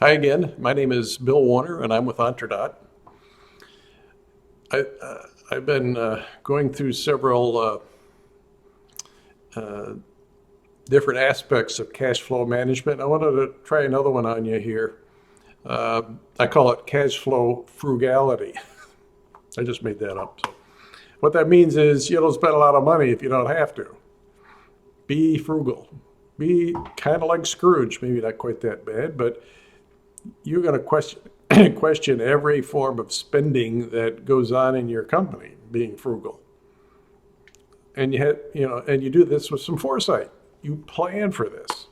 Hi again. My name is Bill Warner, and I'm with EntreDot. I've been going through several different aspects of cash flow management. I wanted to try another one on you here. I call it cash flow frugality. I just made that up. So what that means is you don't spend a lot of money if you don't have to. Be frugal. Be kind of like Scrooge, maybe not quite that bad, but you're going to question every form of spending that goes on in your company, being frugal. And and you do this with some foresight. You plan for this.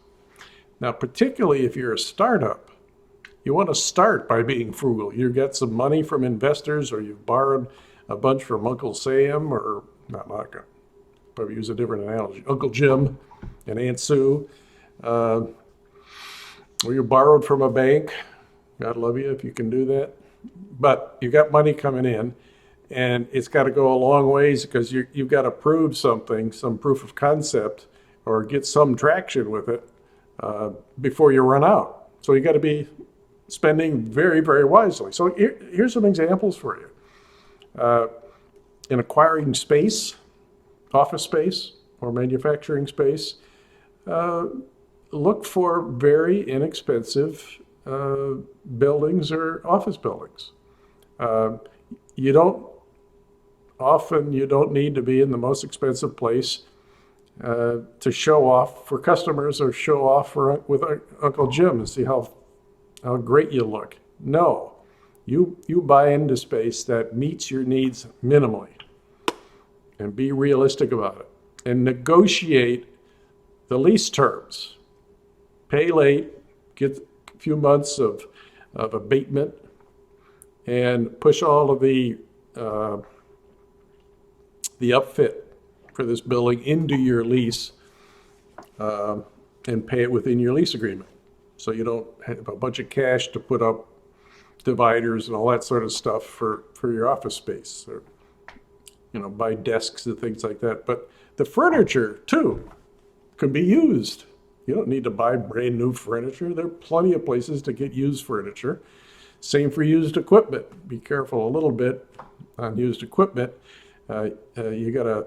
Now, particularly if you're a startup, you want to start by being frugal. You get some money from investors, or you've borrowed a bunch from Uncle Sam, or not Uncle, probably use a different analogy, Uncle Jim and Aunt Sue, uh, or you borrowed from a bank. God love you if you can do that. But you got money coming in, and it's got to go a long ways because you've got to prove something, some proof of concept, or get some traction with it before you run out. So you got to be spending very, very wisely. So here's some examples for you. Uh, in acquiring space, office space, or manufacturing space, uh, look for very inexpensive uh, buildings or office buildings. Uh, you don't you don't need to be in the most expensive place to show off for customers or show off with Uncle Jim and see how great you look. No, you buy into space that meets your needs minimally, and be realistic about it, and negotiate the lease terms. Pay late, get a few months of abatement, and push all of the upfit for this building into your lease, and pay it within your lease agreement. So you don't have a bunch of cash to put up dividers and all that sort of stuff for your office space, or buy desks and things like that. But the furniture too can be used. You don't need to buy brand new furniture. There are plenty of places to get used furniture. Same for used equipment. Be careful a little bit on used equipment. You got to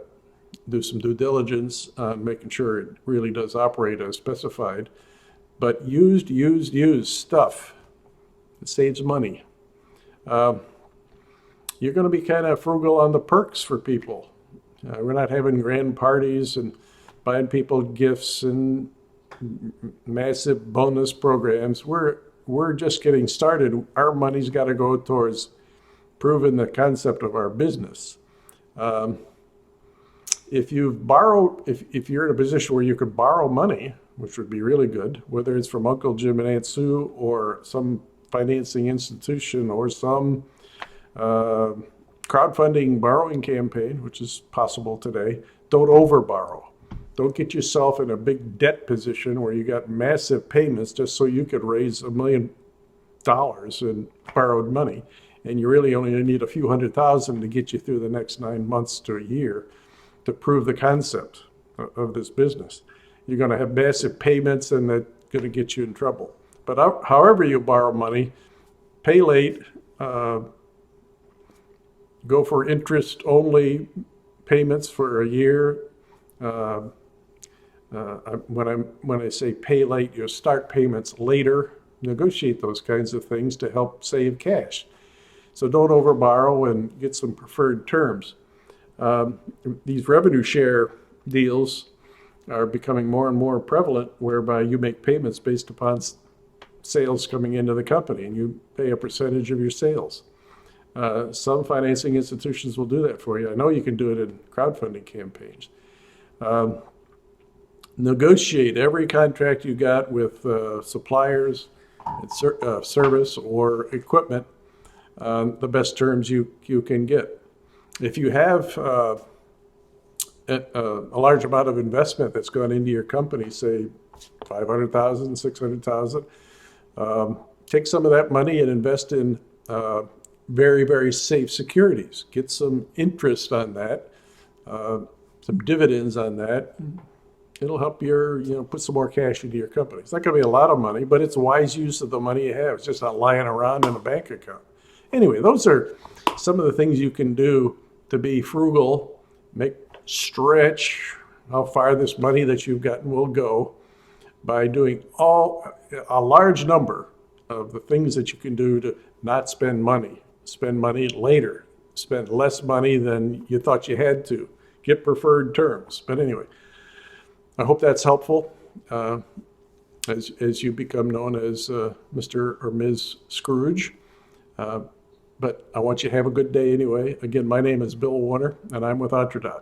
do some due diligence on making sure it really does operate as specified. But used stuff, it saves money. You're going to be kind of frugal on the perks for people. We're not having grand parties and buying people gifts and massive bonus programs. We're just getting started. Our money's got to go towards proving the concept of our business. Um, if you're in a position where you could borrow money, which would be really good, whether it's from Uncle Jim and Aunt Sue, or some financing institution, or some uh, crowdfunding borrowing campaign, which is possible today, don't overborrow. Don't get yourself in a big debt position where you got massive payments just so you could raise $1 million in borrowed money, and you really only need a few $100,000 to get you through the next 9 months to a year to prove the concept of this business. You're going to have massive payments, and that's going to get you in trouble. But however you borrow money, pay late, uh, go for interest-only payments for a year. Uh, when I say pay late, you start payments later. Negotiate those kinds of things to help save cash. So don't overborrow, and get some preferred terms. These revenue share deals are becoming more and more prevalent, whereby you make payments based upon sales coming into the company, and you pay a percentage of your sales. Some financing institutions will do that for you. I know you can do it in crowdfunding campaigns. Um, Negotiate every contract you got with suppliers, and service or equipment, the best terms you can get. If you have a large amount of investment that's gone into your company, say 500,000, 600,000, take some of that money and invest in very, very safe securities. Get some interest on that, some dividends on that, It'll help put some more cash into your company. It's not going to be a lot of money, but it's a wise use of the money you have. It's just not lying around in a bank account. Anyway, those are some of the things you can do to be frugal, stretch how far this money that you've gotten will go by doing a large number of the things that you can do to not spend money later, spend less money than you thought you had to, get preferred terms. But anyway, I hope that's helpful as you become known as Mr. or Ms. Scrooge. But I want you to have a good day anyway. Again, my name is Bill Warner, and I'm with EntreDot.